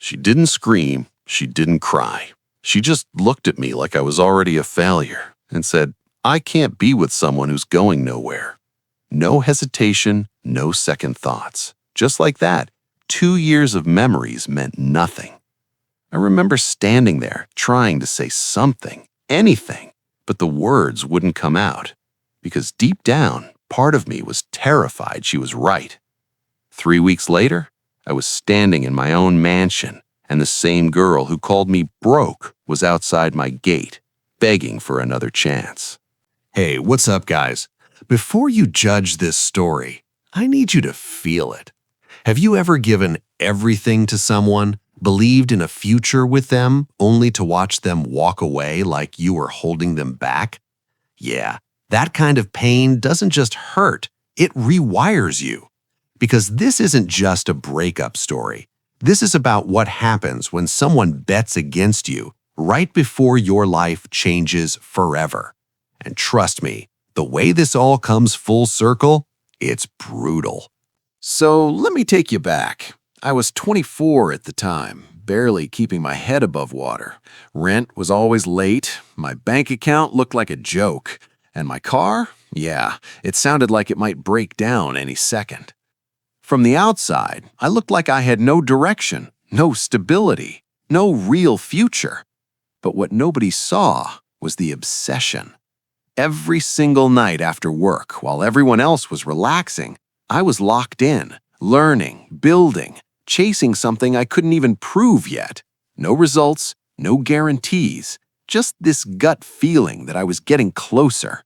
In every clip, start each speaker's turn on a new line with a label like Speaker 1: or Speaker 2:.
Speaker 1: She didn't scream, she didn't cry. She just looked at me like I was already a failure and said, "I can't be with someone who's going nowhere." No hesitation, no second thoughts. Just like that, 2 years of memories meant nothing. I remember standing there, trying to say something, anything, but the words wouldn't come out. Because deep down, part of me was terrified she was right. 3 weeks later, I was standing in my own mansion, and the same girl who called me broke was outside my gate, begging for another chance.
Speaker 2: Hey, what's up, guys? Before you judge this story, I need you to feel it. Have you ever given everything to someone, believed in a future with them, only to watch them walk away like you were holding them back? Yeah, that kind of pain doesn't just hurt, it rewires you. Because this isn't just a breakup story. This is about what happens when someone bets against you right before your life changes forever. And trust me, the way this all comes full circle, it's brutal.
Speaker 3: So let me take you back. I was 24 at the time, barely keeping my head above water. Rent was always late, my bank account looked like a joke, and my car, yeah, it sounded like it might break down any second. From the outside, I looked like I had no direction, no stability, no real future. But what nobody saw was the obsession. Every single night after work, while everyone else was relaxing, I was locked in, learning, building, chasing something I couldn't even prove yet. No results, no guarantees, just this gut feeling that I was getting closer.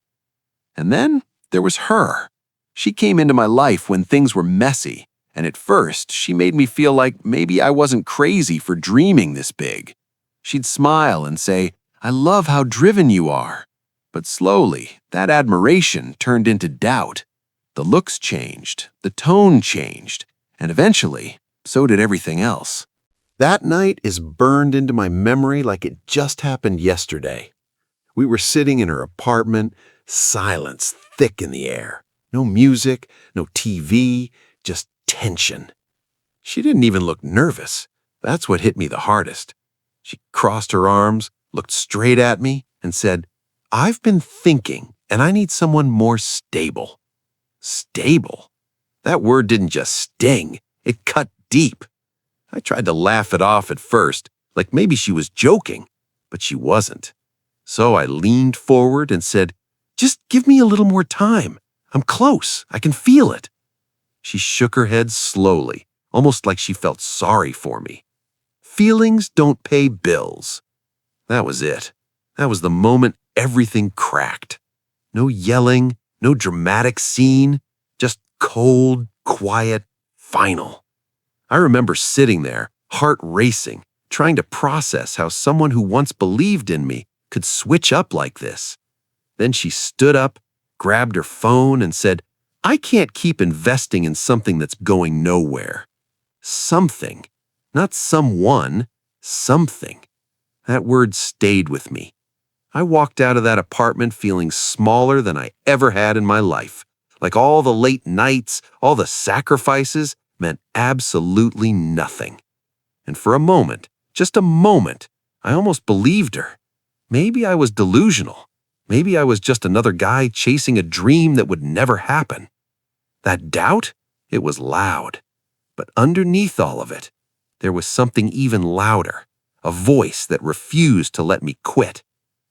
Speaker 3: And then there was her. She came into my life when things were messy, and at first she made me feel like maybe I wasn't crazy for dreaming this big. She'd smile and say, "I love how driven you are." But slowly, that admiration turned into doubt. The looks changed, the tone changed, and eventually, so did everything else.
Speaker 2: That night is burned into my memory like it just happened yesterday. We were sitting in her apartment, silence thick in the air. No music, no TV, just tension. She didn't even look nervous. That's what hit me the hardest. She crossed her arms, looked straight at me, and said, "I've been thinking, and I need someone more stable." Stable? That word didn't just sting, it cut deep. I tried to laugh it off at first, like maybe she was joking, but she wasn't. So I leaned forward and said, "Just give me a little more time. I'm close, I can feel it." She shook her head slowly, almost like she felt sorry for me. Feelings don't pay bills. That was it. That was the moment everything cracked. No yelling, no dramatic scene, just cold, quiet, final. I remember sitting there, heart racing, trying to process how someone who once believed in me could switch up like this. Then she stood up, grabbed her phone, and said, "I can't keep investing in something that's going nowhere." Something, not someone, something. That word stayed with me. I walked out of that apartment feeling smaller than I ever had in my life. Like all the late nights, all the sacrifices meant absolutely nothing. And for a moment, just a moment, I almost believed her. Maybe I was delusional. Maybe I was just another guy chasing a dream that would never happen. That doubt? It was loud. But underneath all of it, there was something even louder, a voice that refused to let me quit.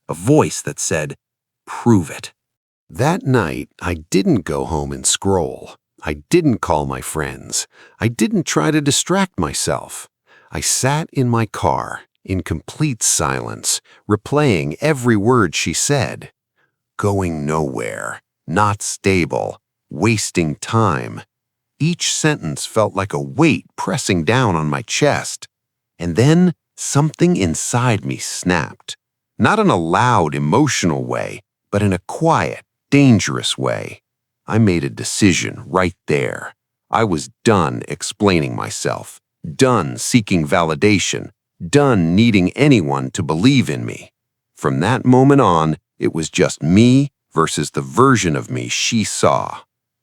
Speaker 2: A voice that said, "Prove it." That night, I didn't go home and scroll. I didn't call my friends. I didn't try to distract myself. I sat in my car, in complete silence, replaying every word she said. Going nowhere, not stable, wasting time. Each sentence felt like a weight pressing down on my chest. And then something inside me snapped. Not in a loud, emotional way, but in a quiet, dangerous way. I made a decision right there. I was done explaining myself, done seeking validation, done needing anyone to believe in me. From that moment on, it was just me versus the version of me she saw.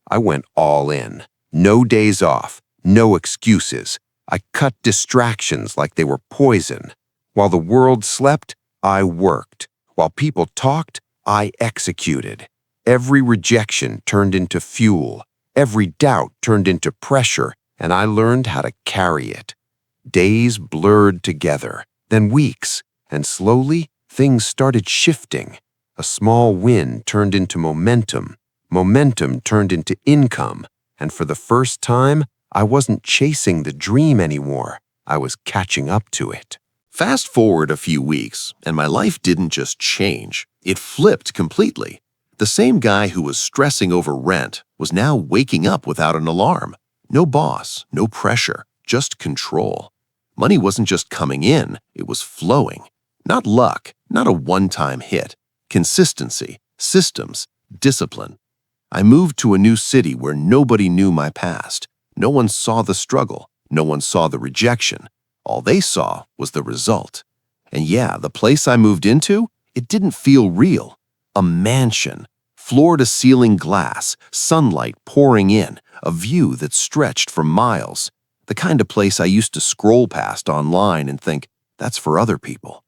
Speaker 2: I went all in. No days off, no excuses. I cut distractions like they were poison. While the world slept, I worked. While people talked, I executed. Every rejection turned into fuel. Every doubt turned into pressure, and I learned how to carry it. Days blurred together, then weeks, and slowly things started shifting. A small win turned into momentum. Momentum turned into income, and for the first time, I wasn't chasing the dream anymore. I was catching up to it.
Speaker 4: Fast forward a few weeks, and my life didn't just change. It flipped completely. The same guy who was stressing over rent was now waking up without an alarm. No boss, no pressure, just control. Money wasn't just coming in, it was flowing. Not luck, not a one-time hit. Consistency, systems, discipline. I moved to a new city where nobody knew my past. No one saw the struggle. No one saw the rejection. All they saw was the result. And yeah, the place I moved into, it didn't feel real. A mansion, floor-to-ceiling glass, sunlight pouring in, a view that stretched for miles. The kind of place I used to scroll past online and think, that's for other people.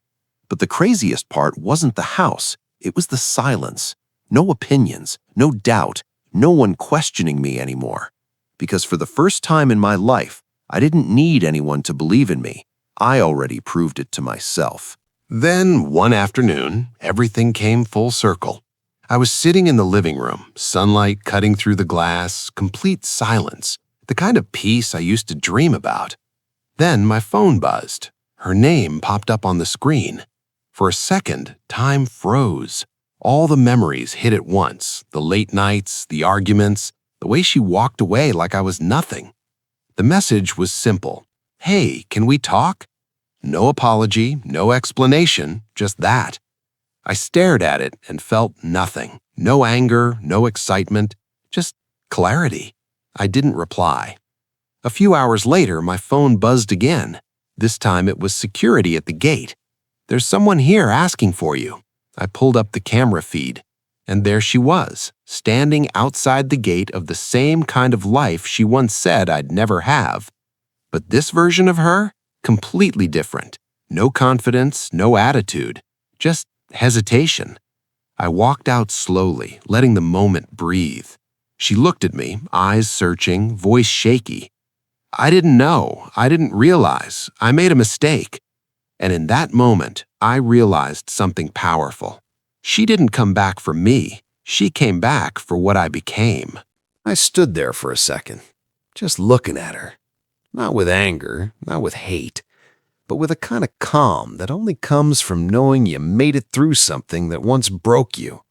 Speaker 4: But the craziest part wasn't the house, it was the silence. No opinions, no doubt, no one questioning me anymore. Because for the first time in my life, I didn't need anyone to believe in me. I already proved it to myself.
Speaker 2: Then, one afternoon, everything came full circle. I was sitting in the living room, sunlight cutting through the glass, complete silence, the kind of peace I used to dream about. Then my phone buzzed. Her name popped up on the screen. For a second, time froze. All the memories hit at once, the late nights, the arguments, the way she walked away like I was nothing. The message was simple. Hey, can we talk? No apology, no explanation, just that. I stared at it and felt nothing. No anger, no excitement, just clarity. I didn't reply. A few hours later, my phone buzzed again. This time it was security at the gate. There's someone here asking for you. I pulled up the camera feed, and there she was, standing outside the gate of the same kind of life she once said I'd never have. But this version of her, completely different. No confidence, no attitude, just hesitation. I walked out slowly, letting the moment breathe. She looked at me, eyes searching, voice shaky. I didn't know, I didn't realize, I made a mistake. And in that moment, I realized something powerful. She didn't come back for me, she came back for what I became.
Speaker 5: I stood there for a second, just looking at her. Not with anger, not with hate, but with a kind of calm that only comes from knowing you made it through something that once broke you.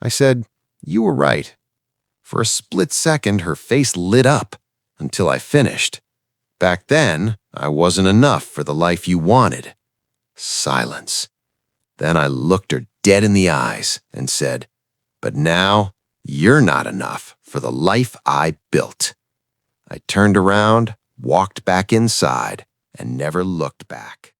Speaker 5: I said, "You were right." For a split second, her face lit up, until I finished. "Back then, I wasn't enough for the life you wanted." Silence. Then I looked her dead in the eyes and said, "But now, you're not enough for the life I built." I turned around, walked back inside, and never looked back.